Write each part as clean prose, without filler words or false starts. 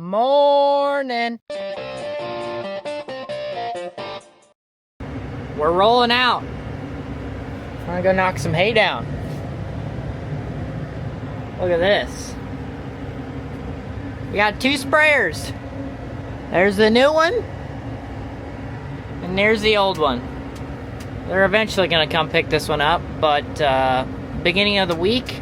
Morning. We're rolling out. I'm gonna go knock some hay down. Look at this. We got 2 sprayers. There's the new one, and there's the old one. They're eventually gonna come pick this one up, but beginning of the week,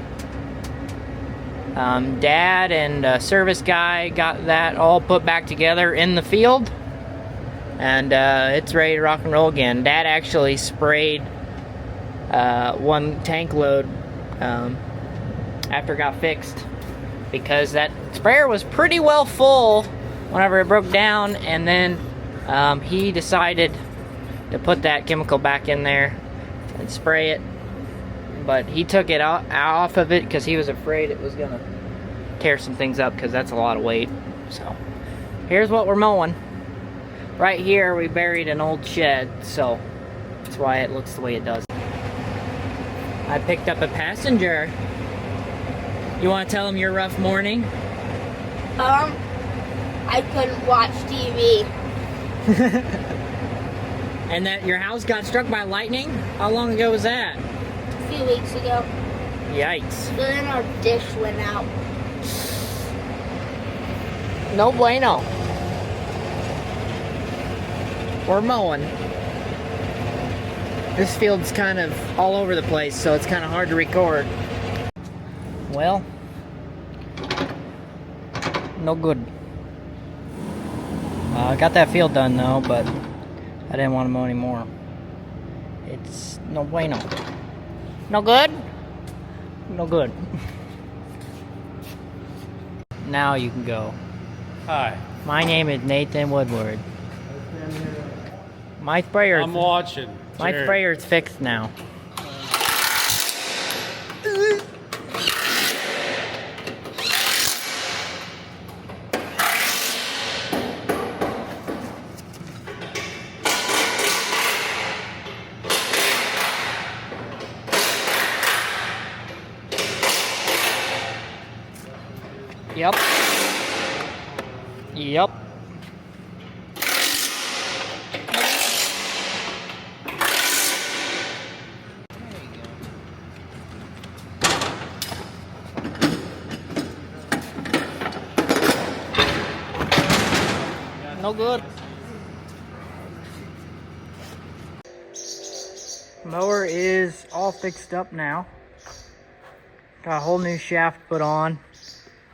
Dad and a service guy got that all put back together in the field, and it's ready to rock and roll again. Dad actually sprayed 1 tank load after it got fixed, because that sprayer was pretty well full whenever it broke down, and then he decided to put that chemical back in there and spray it, but he took it off of it because he was afraid it was gonna tear some things up, because that's a lot of weight. So here's what we're mowing. Right here we buried an old shed, so that's why it looks the way it does. I picked up a passenger. You want to tell him your rough morning? I couldn't watch TV. And that your house got struck by lightning? How long ago was that? A few weeks ago. Yikes. So then our dish went out. No bueno. We're mowing. This field's kind of all over the place, so it's kind of hard to record. Well, no good. I got that field done though, but I didn't want to mow anymore. It's no bueno. No good? No good. Now you can go. Hi. My name is Landon Woodward. My sprayer. I'm watching. My Jared. sprayer's fixed now. Yep. Yep. No good. Mower is all fixed up now. Got a whole new shaft put on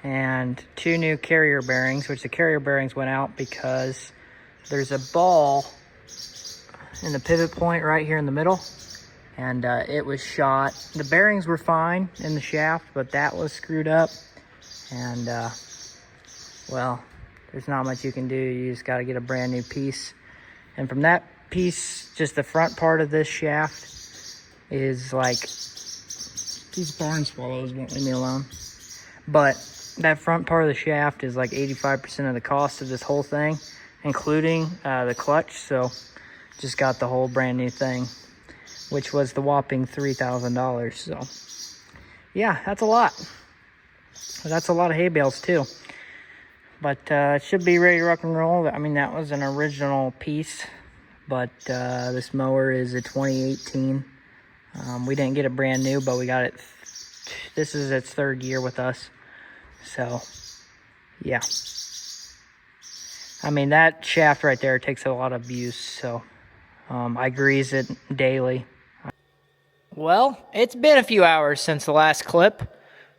and 2 new carrier bearings, which the carrier bearings went out because there's a ball in the pivot point right here in the middle, and it was shot. The bearings were fine in the shaft, but that was screwed up, and well, there's not much you can do. You just got to get a brand new piece. And from that piece, just the front part of this shaft is like, these barn swallows won't leave me alone, but that front part of the shaft is like 85% of the cost of this whole thing, including the clutch. So just got the whole brand new thing, which was the whopping $3,000. So yeah, that's a lot. That's a lot of hay bales too. But it should be ready to rock and roll. I mean, that was an original piece, but this mower is a 2018. We didn't get it brand new, but we got it. This is its 3rd year with us. So, yeah. I mean, that shaft right there takes a lot of abuse, so I grease it daily. Well, it's been a few hours since the last clip.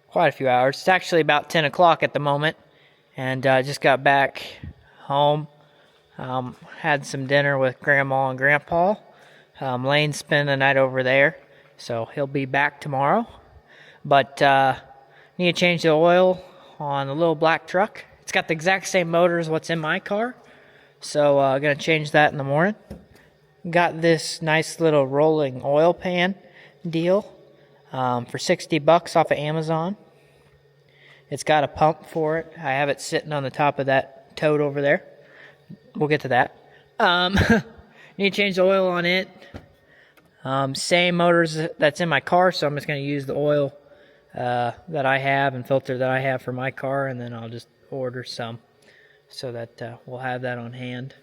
Quite a few hours. It's actually about 10 o'clock at the moment. And I just got back home. Had some dinner with Grandma and Grandpa. Lane's spending the night over there, so he'll be back tomorrow. But need to change the oil on the little black truck. It's got the exact same motor as what's in my car, so I'm going to change that in the morning. Got this nice little rolling oil pan deal for $60 off of Amazon. It's got a pump for it. I have it sitting on the top of that tote over there. We'll get to that. Need to change the oil on it. Same motors that's in my car, so I'm just going to use the oil that I have and filter that I have for my car, and then I'll just order some so that we'll have that on hand.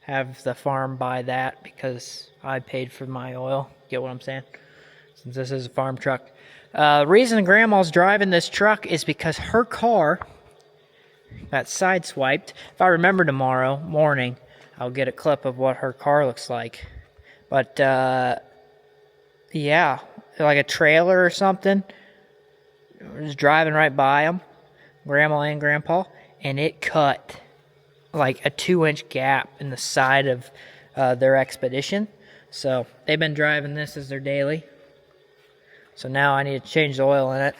Have the farm buy that because I paid for my oil. Get what I'm saying? Since this is a farm truck. Reason Grandma's driving this truck is because her car got sideswiped. If I remember tomorrow morning, I'll get a clip of what her car looks like. But, yeah, like a trailer or something. Was driving right by them, Grandma and Grandpa, and it cut like a 2-inch gap in the side of their Expedition. So they've been driving this as their daily. So now I need to change the oil in it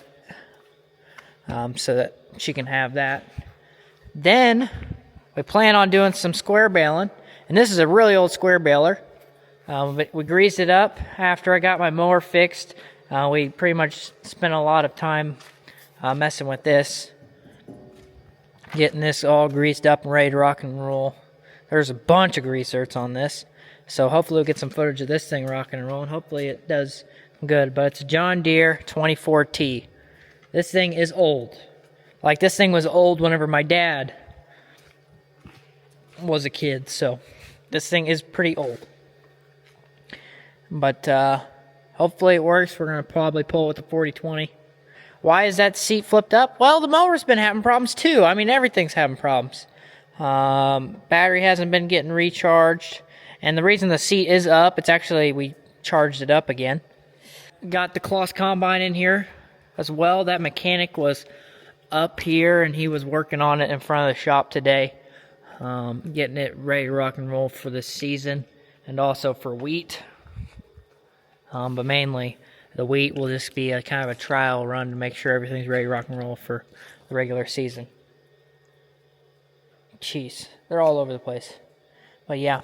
so that she can have that. Then we plan on doing some square baling. And this is a really old square baler. But we greased it up after I got my mower fixed. We pretty much spent a lot of time messing with this. Getting this all greased up and ready to rock and roll. There's a bunch of grease zerks on this. So hopefully we'll get some footage of this thing rocking and rolling. Hopefully it does good. But it's a John Deere 24T. This thing is old. Like, this thing was old whenever my dad was a kid. So this thing is pretty old. But hopefully it works. We're going to probably pull it with the 40-20. Why is that seat flipped up? Well, the mower's been having problems too. I mean, everything's having problems. Battery hasn't been getting recharged. And the reason the seat is up, it's actually, we charged it up again. Got the Kloss combine in here as well. That mechanic was up here and he was working on it in front of the shop today. Getting it ready to rock and roll for this season and also for wheat. But mainly, the wheat will just be a kind of a trial run to make sure everything's ready to rock and roll for the regular season. Jeez, they're all over the place. But yeah.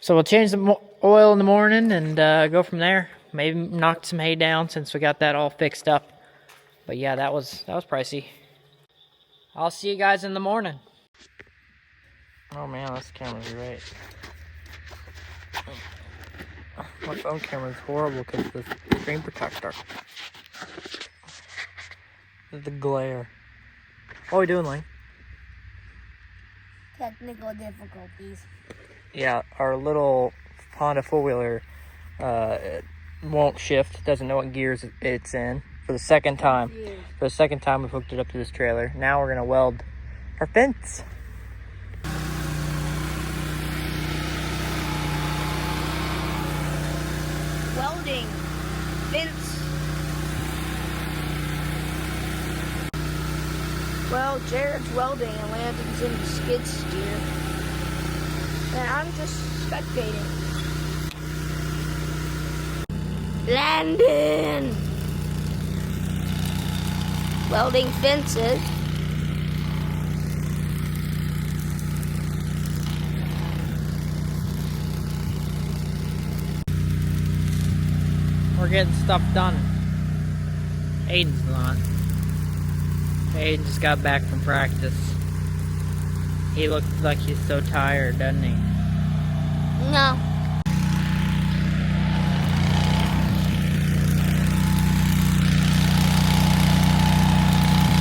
So we'll change the oil in the morning and go from there. Maybe knock some hay down since we got that all fixed up. But yeah, that was pricey. I'll see you guys in the morning. Oh man, this camera's great. My phone camera's horrible because of the screen protector. The glare. What are we doing, Lane? Technical difficulties. Yeah, our little Honda four-wheeler won't shift. Doesn't know what gears it's in. For the second time. For the second time we've hooked it up to this trailer. Now we're going to weld our fence. Welding. Fence. Well, Jared's welding and Landon's in the skid steer. And I'm just spectating. Landon! Welding fences. We're getting stuff done. Aden's not. Aden just got back from practice. He looks like he's so tired, doesn't he? No.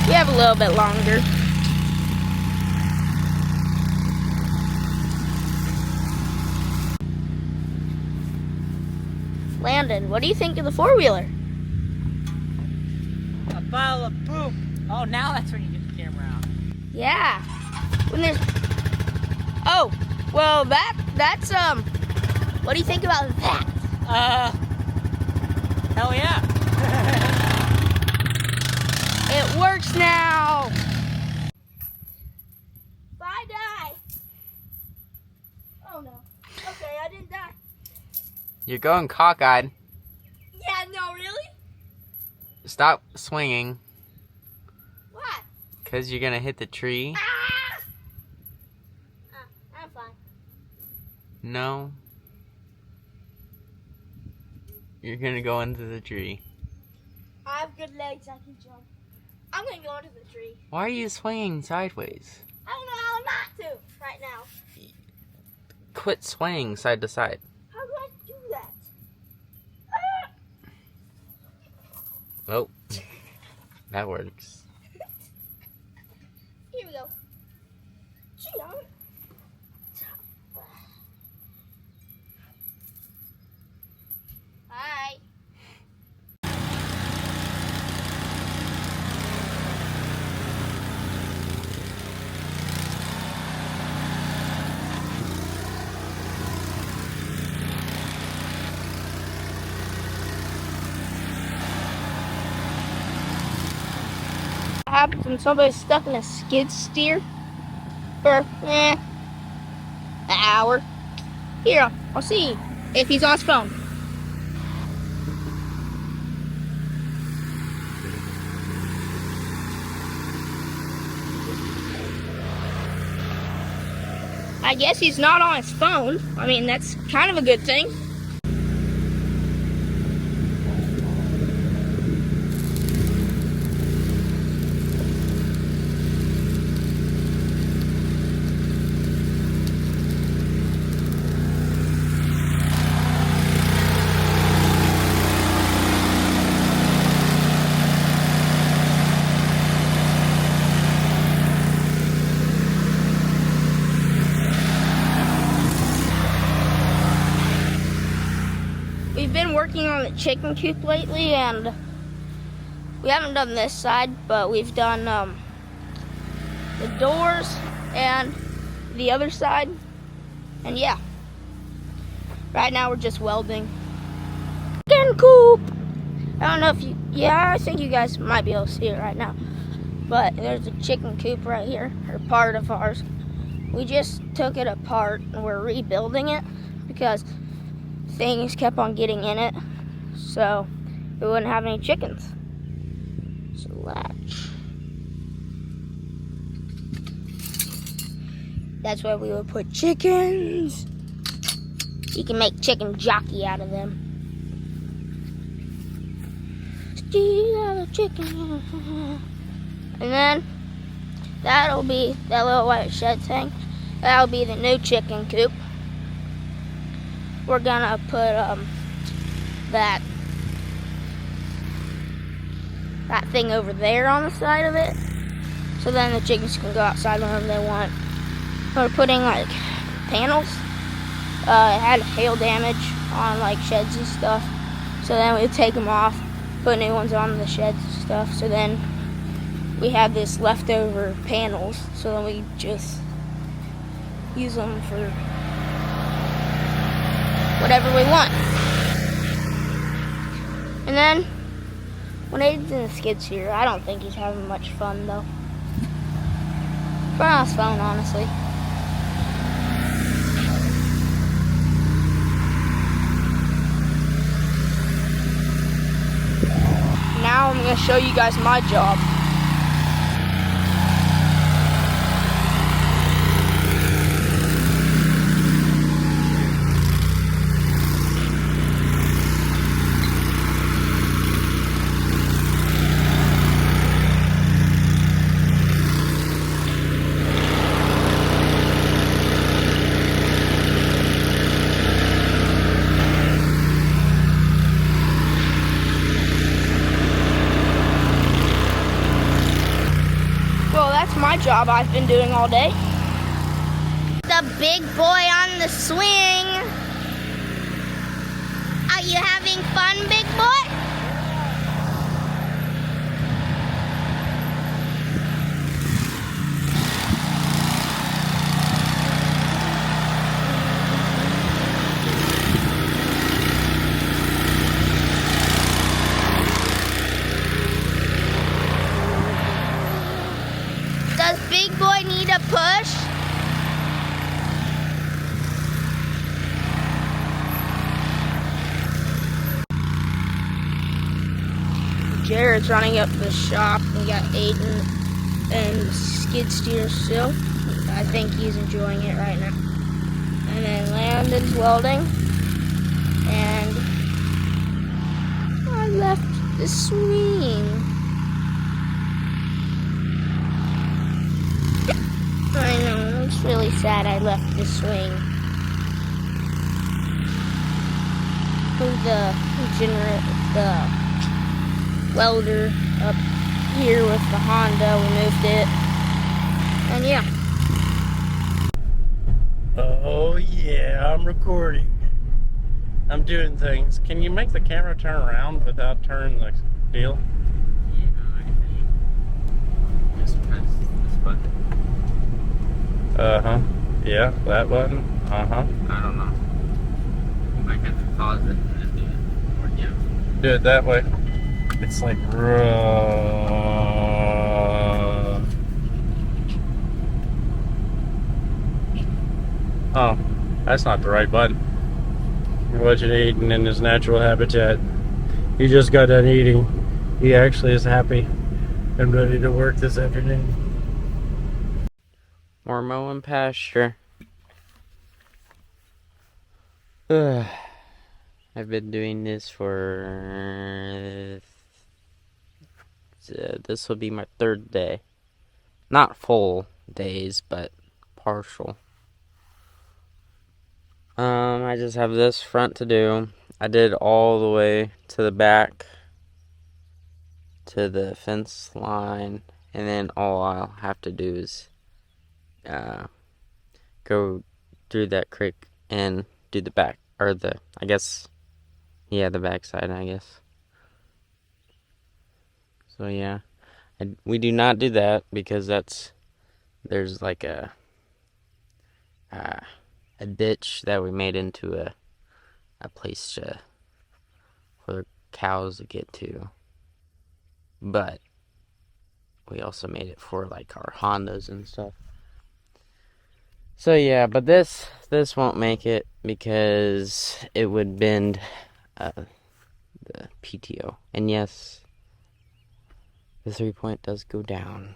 We have a little bit longer. Landon, what do you think of the four-wheeler? A pile of poop. Oh, now that's when you get the camera out. Yeah. When there's... Oh, well, that's, what do you think about that? Hell yeah. It works now. If I die... Oh, no. Okay, I didn't die. You're going cockeyed. Yeah, no, really? Stop swinging. What? Because you're going to hit the tree. Ah! I'm fine. No. You're going to go into the tree. I have good legs, I can jump. I'm going to go into the tree. Why are you swinging sideways? I don't know how not to right now. Quit swaying side to side. How do I do that? Oh. That works. Here we go. happens when somebody's stuck in a skid steer for an hour. Here, I'll see if he's on his phone. I guess he's not on his phone. I mean, that's kind of a good thing. We've been working on the chicken coop lately, and we haven't done this side, but we've done the doors and the other side, and yeah. Right now we're just welding. Chicken coop! I don't know if you, yeah, I think you guys might be able to see it right now, but there's a chicken coop right here, or part of ours. We just took it apart and we're rebuilding it because things kept on getting in it, so we wouldn't have any chickens. So latch. That's why we would put chickens. You can make chicken jockey out of them. Steal a chicken. And then that'll be that little white shed thing. That'll be the new chicken coop. We're gonna put that thing over there on the side of it, so then the chickens can go outside whenever they want. We're putting like panels. It had hail damage on like sheds and stuff, so then we take them off, put new ones on the sheds and stuff. So then we have this leftover panels, so then we just use them for whatever we want. And then when Aden's in the skid steer, I don't think he's having much fun though. Probably on his phone, honestly. Now I'm gonna show you guys my job. My job I've been doing all day. The big boy on the swing. Are you having fun, big boy? Does big boy need a push? Jared's running up to the shop. We got Aden and skid steer still. I think he's enjoying it right now. And then Landon's welding. And I left the swing. I know, it's really sad I left the swing. Moved the welder up here with the Honda. We moved it. And yeah. Oh yeah, I'm recording. I'm doing things. Can you make the camera turn around without turning the deal? Yeah, I think. Just press this button. Uh-huh. Yeah, that button. Uh-huh. I don't know. You might have to pause it and then do it. Or yeah. Do it that way. It's like Oh, that's not the right button. You're watching Aden in his natural habitat. He just got done eating. He actually is happy and ready to work this afternoon. More mowing pasture. Ugh. I've been doing this for... this will be my 3rd day. Not full days, but partial. I just have this front to do. I did all the way to the back to the fence line, and then all I'll have to do is go through that creek and do the back, or the, I guess, yeah, the back side, I guess. So yeah, we do not do that because there's like a ditch that we made into a place for cows to get to. But we also made it for like our Hondas and stuff. So yeah, but this won't make it because it would bend the PTO. And yes, the 3-point does go down.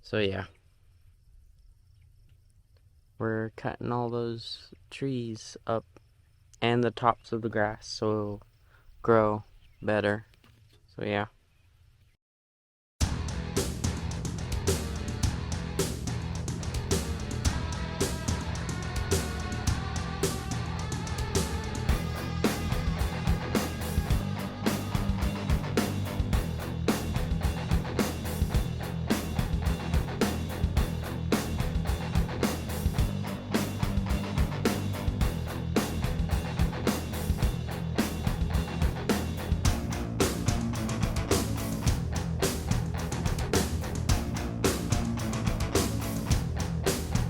So yeah. We're cutting all those trees up and the tops of the grass so it'll grow better. So yeah.